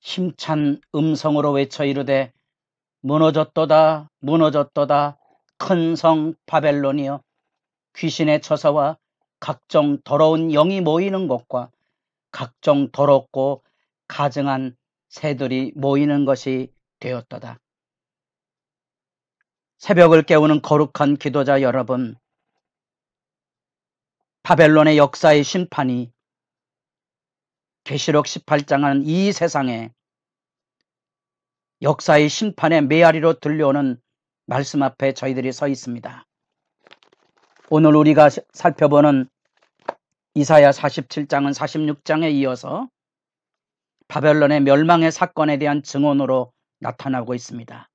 힘찬 음성으로 외쳐 이르되 무너졌도다 무너졌도다 큰 성 바벨론이여, 귀신의 처사와 각종 더러운 영이 모이는 곳과 각종 더럽고 가증한 새들이 모이는 것이 되었도다. 새벽을 깨우는 거룩한 기도자 여러분, 바벨론의 역사의 심판이 계시록 18장은 이 세상에 역사의 심판의 메아리로 들려오는 말씀 앞에 저희들이 서 있습니다. 오늘 우리가 살펴보는 이사야 47장은 46장에 이어서 바벨론의 멸망의 사건에 대한 증언으로 나타나고 있습니다.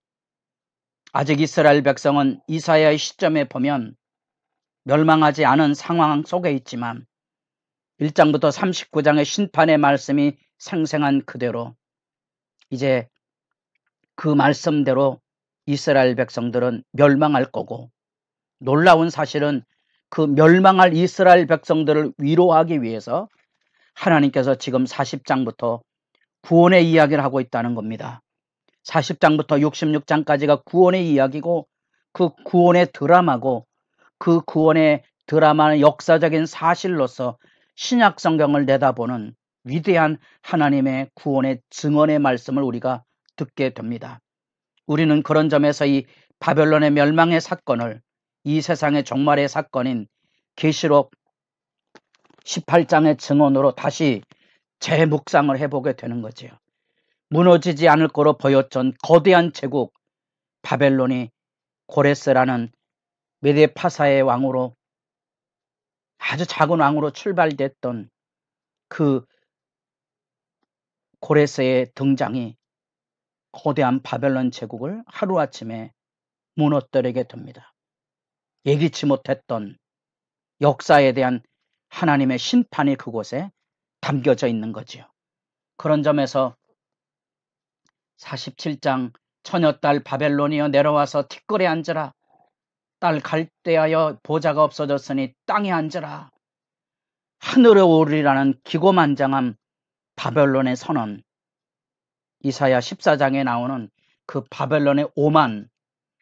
아직 이스라엘 백성은 이사야의 시점에 보면 멸망하지 않은 상황 속에 있지만 1장부터 39장의 심판의 말씀이 생생한 그대로 이제 그 말씀대로 이스라엘 백성들은 멸망할 거고, 놀라운 사실은 그 멸망할 이스라엘 백성들을 위로하기 위해서 하나님께서 지금 40장부터 구원의 이야기를 하고 있다는 겁니다. 40장부터 66장까지가 구원의 이야기고, 그 구원의 드라마고, 그 구원의 드라마는 역사적인 사실로서 신약 성경을 내다보는 위대한 하나님의 구원의 증언의 말씀을 우리가 듣게 됩니다. 우리는 그런 점에서 이 바벨론의 멸망의 사건을 이 세상의 종말의 사건인 계시록 18장의 증언으로 다시 재묵상을 해보게 되는 거지요. 무너지지 않을 거로 보였던 거대한 제국 바벨론이 고레스라는 메데파사의 왕으로, 아주 작은 왕으로 출발됐던 그 고레스의 등장이 거대한 바벨론 제국을 하루아침에 무너뜨리게 됩니다. 예기치 못했던 역사에 대한 하나님의 심판이 그곳에 담겨져 있는 거지요. 그런 점에서 47장 처녀딸 바벨론이여 내려와서 티끌에 앉으라. 딸 갈대하여 보좌가 없어졌으니 땅에 앉으라. 하늘에 오르리라는 기고만장한 바벨론의 선언, 이사야 14장에 나오는 그 바벨론의 오만,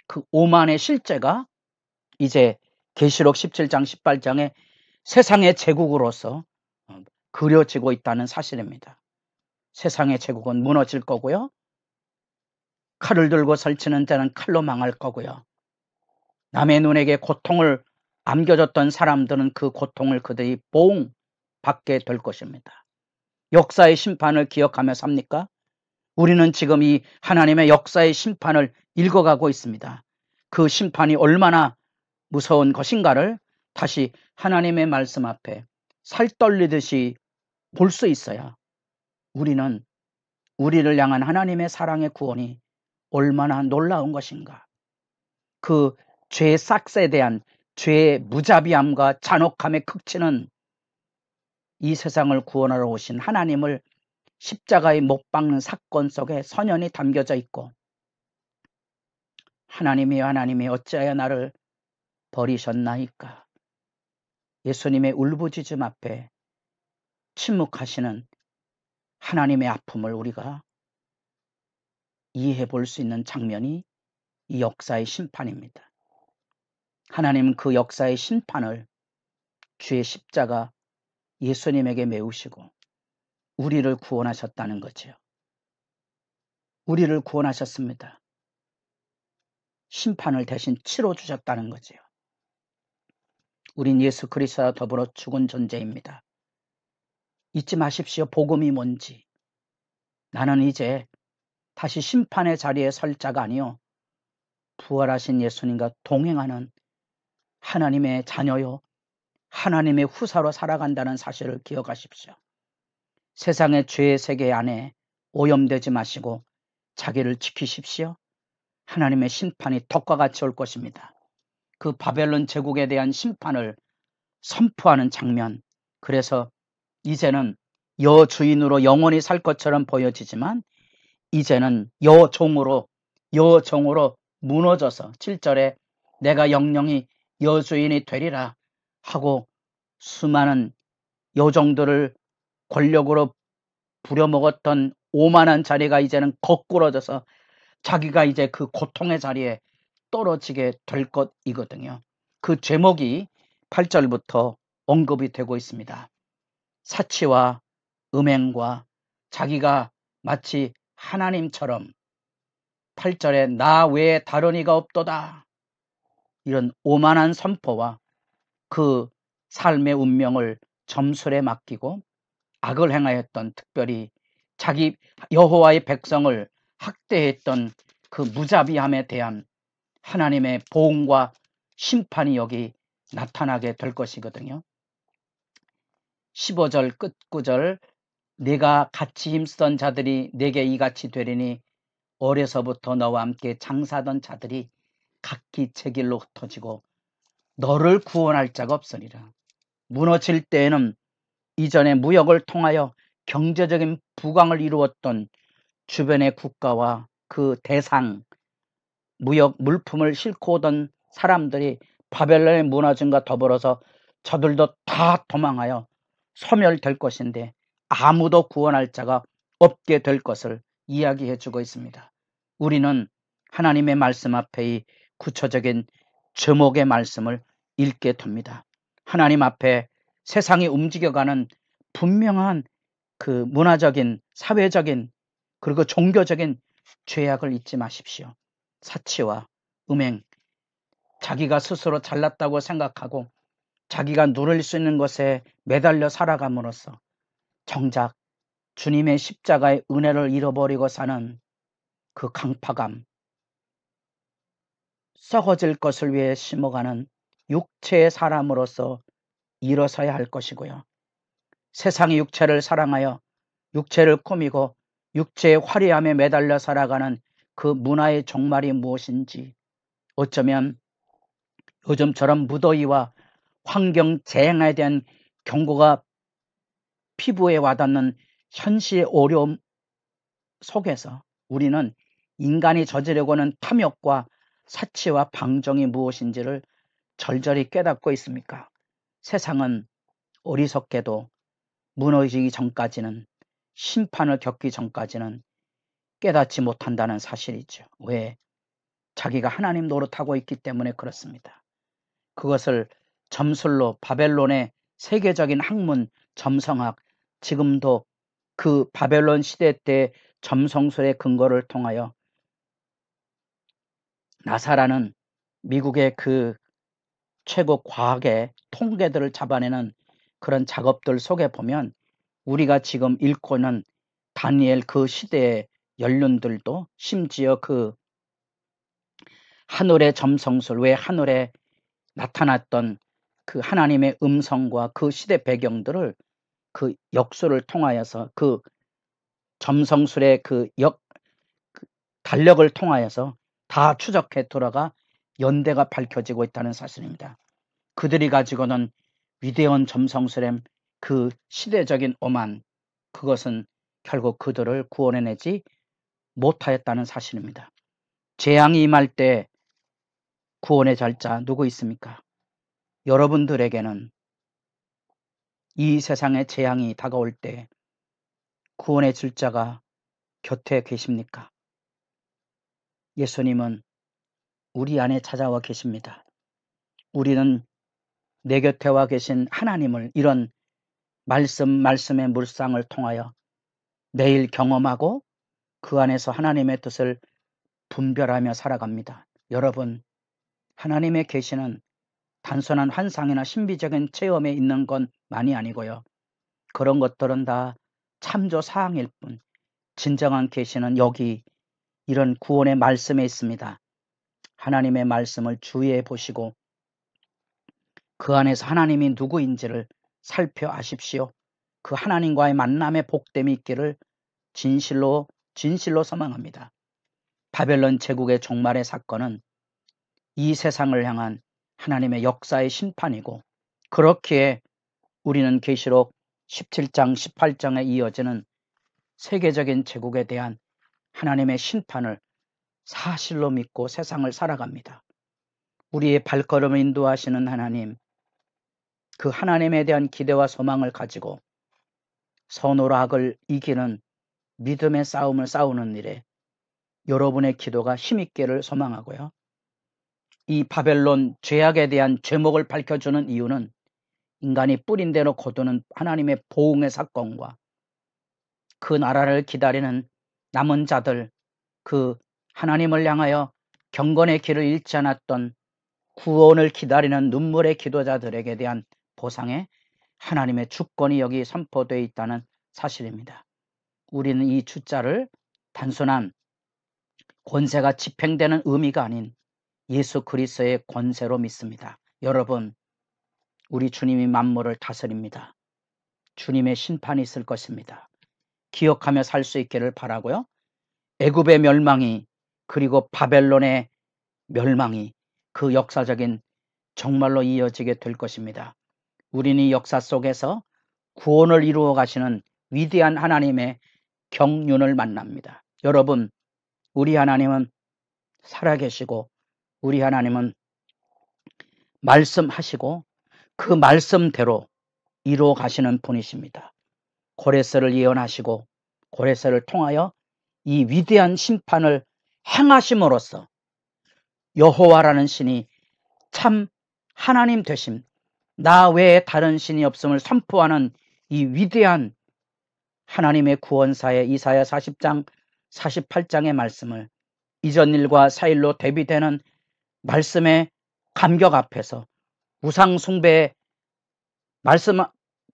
그 오만의 실제가 이제 계시록 17장 18장에 세상의 제국으로서 그려지고 있다는 사실입니다. 세상의 제국은 무너질 거고요, 칼을 들고 설치는 자는 칼로 망할 거고요, 남의 눈에게 고통을 안겨줬던 사람들은 그 고통을 그들이 보응 받게 될 것입니다. 역사의 심판을 기억하며 삽니까? 우리는 지금 이 하나님의 역사의 심판을 읽어가고 있습니다. 그 심판이 얼마나 무서운 것인가를 다시 하나님의 말씀 앞에 살 떨리듯이 볼 수 있어야 우리는 우리를 향한 하나님의 사랑의 구원이 얼마나 놀라운 것인가, 그 죄의 싹스에 대한 죄의 무자비함과 잔혹함의 극치는 이 세상을 구원하러 오신 하나님을 십자가에 못 박는 사건 속에 선연히 담겨져 있고, 하나님이 어찌하여 나를 버리셨나이까, 예수님의 울부짖음 앞에 침묵하시는 하나님의 아픔을 우리가 이해해 볼 수 있는 장면이 이 역사의 심판입니다. 하나님은 그 역사의 심판을 주의 십자가 예수님에게 메우시고 우리를 구원하셨다는 거죠. 우리를 구원하셨습니다. 심판을 대신 치러주셨다는 거죠. 우린 예수 그리스도와 더불어 죽은 존재입니다. 잊지 마십시오. 복음이 뭔지. 나는 이제 다시 심판의 자리에 설 자가 아니요 부활하신 예수님과 동행하는 하나님의 자녀요, 하나님의 후사로 살아간다는 사실을 기억하십시오. 세상의 죄의 세계 안에 오염되지 마시고 자기를 지키십시오. 하나님의 심판이 덕과 같이 올 것입니다. 그 바벨론 제국에 대한 심판을 선포하는 장면, 그래서 이제는 여주인으로 영원히 살 것처럼 보여지지만 이제는 여종으로 무너져서 7절에 내가 영영이 여주인이 되리라 하고 수많은 여종들을 권력으로 부려먹었던 오만한 자리가 이제는 거꾸러져서 자기가 이제 그 고통의 자리에 떨어지게 될 것이거든요. 그 제목이 8절부터 언급이 되고 있습니다. 사치와 음행과 자기가 마치 하나님처럼 8절에 나 외에 다른 이가 없도다, 이런 오만한 선포와 그 삶의 운명을 점술에 맡기고 악을 행하였던, 특별히 자기 여호와의 백성을 학대했던 그 무자비함에 대한 하나님의 보응과 심판이 여기 나타나게 될 것이거든요. 15절 끝구절, 내가 같이 힘쓰던 자들이 내게 이같이 되리니 어려서부터 너와 함께 장사하던 자들이 각기 제 길로 흩어지고 너를 구원할 자가 없으리라. 무너질 때에는 이전에 무역을 통하여 경제적인 부강을 이루었던 주변의 국가와 그 대상 무역 물품을 싣고 오던 사람들이 바벨론의 무너짐과 더불어서 저들도 다 도망하여 소멸될 것인데 아무도 구원할 자가 없게 될 것을 이야기해 주고 있습니다. 우리는 하나님의 말씀 앞에 이 구체적인 제목의 말씀을 읽게 됩니다. 하나님 앞에 세상이 움직여가는 분명한 그 문화적인, 사회적인, 그리고 종교적인 죄악을 잊지 마십시오. 사치와 음행, 자기가 스스로 잘났다고 생각하고 자기가 누릴 수 있는 것에 매달려 살아감으로써 정작 주님의 십자가의 은혜를 잃어버리고 사는 그 강팍감, 썩어질 것을 위해 심어가는 육체의 사람으로서 일어서야 할 것이고요. 세상의 육체를 사랑하여 육체를 꾸미고 육체의 화려함에 매달려 살아가는 그 문화의 종말이 무엇인지, 어쩌면 요즘처럼 무더위와 환경 재해에 대한 경고가 피부에 와닿는 현실의 어려움 속에서 우리는 인간이 저지르고 하는 탐욕과 사치와 방종이 무엇인지를 절절히 깨닫고 있습니까? 세상은 어리석게도 무너지기 전까지는, 심판을 겪기 전까지는 깨닫지 못한다는 사실이죠. 왜? 자기가 하나님 노릇하고 있기 때문에 그렇습니다. 그것을 점술로 바벨론의 세계적인 학문 점성학, 지금도 그 바벨론 시대 때 점성술의 근거를 통하여 나사라는 미국의 그 최고 과학의 통계들을 잡아내는 그런 작업들 속에 보면 우리가 지금 읽고 있는 다니엘 그 시대의 연륜들도 심지어 그 하늘의 점성술, 왜 하늘에 나타났던 그 하나님의 음성과 그 시대 배경들을 그 역수를 통하여서 그 점성술의 그 달력을 통하여서 다 추적해 돌아가 연대가 밝혀지고 있다는 사실입니다. 그들이 가지고는 위대한 점성술의 그 시대적인 오만, 그것은 결국 그들을 구원해내지 못하였다는 사실입니다. 재앙이 임할 때 구원의 절자 누구 있습니까? 여러분들에게는 이 세상의 재앙이 다가올 때 구원의 줄자가 곁에 계십니까? 예수님은 우리 안에 찾아와 계십니다. 우리는 내 곁에 와 계신 하나님을 이런 말씀의 물상을 통하여 매일 경험하고 그 안에서 하나님의 뜻을 분별하며 살아갑니다. 여러분, 하나님의 계시는 단순한 환상이나 신비적인 체험에 있는 것만이 아니고요. 그런 것들은 다 참조 사항일 뿐, 진정한 계시는 여기 이런 구원의 말씀에 있습니다. 하나님의 말씀을 주의해 보시고 그 안에서 하나님이 누구인지를 살펴아십시오. 그 하나님과의 만남의 복됨이 있기를 진실로 소망합니다. 바벨론 제국의 종말의 사건은 이 세상을 향한 하나님의 역사의 심판이고, 그렇기에 우리는 계시록 17장 18장에 이어지는 세계적인 제국에 대한 하나님의 심판을 사실로 믿고 세상을 살아갑니다. 우리의 발걸음을 인도하시는 하나님, 그 하나님에 대한 기대와 소망을 가지고 선으로 악을 이기는 믿음의 싸움을 싸우는 일에 여러분의 기도가 힘있기를 소망하고요. 이 바벨론 죄악에 대한 죄목을 밝혀주는 이유는 인간이 뿌린 대로 거두는 하나님의 보응의 사건과 그 나라를 기다리는 남은 자들, 그 하나님을 향하여 경건의 길을 잃지 않았던 구원을 기다리는 눈물의 기도자들에게 대한 보상에 하나님의 주권이 여기 선포되어 있다는 사실입니다. 우리는 이 주자를 단순한 권세가 집행되는 의미가 아닌 예수 그리스도의 권세로 믿습니다. 여러분, 우리 주님이 만물을 다스립니다. 주님의 심판이 있을 것입니다. 기억하며 살 수 있기를 바라고요. 애굽의 멸망이 그리고 바벨론의 멸망이 그 역사적인 정말로 이어지게 될 것입니다. 우리는 이 역사 속에서 구원을 이루어 가시는 위대한 하나님의 경륜을 만납니다. 여러분, 우리 하나님은 살아계시고 우리 하나님은 말씀하시고 그 말씀대로 이루어 가시는 분이십니다. 고레스를 예언하시고 고레스를 통하여 이 위대한 심판을 행하심으로써 여호와라는 신이 참 하나님 되심, 나 외에 다른 신이 없음을 선포하는 이 위대한 하나님의 구원사의 이사야 40장 48장의 말씀을 이전 일과 사일로 대비되는 말씀의 감격 앞에서 우상 숭배에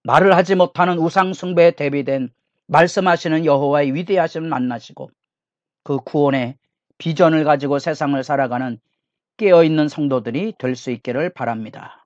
말을 하지 못하는 우상 숭배에 대비된 말씀하시는 여호와의 위대하심을 만나시고 그 구원의 비전을 가지고 세상을 살아가는 깨어있는 성도들이 될 수 있기를 바랍니다.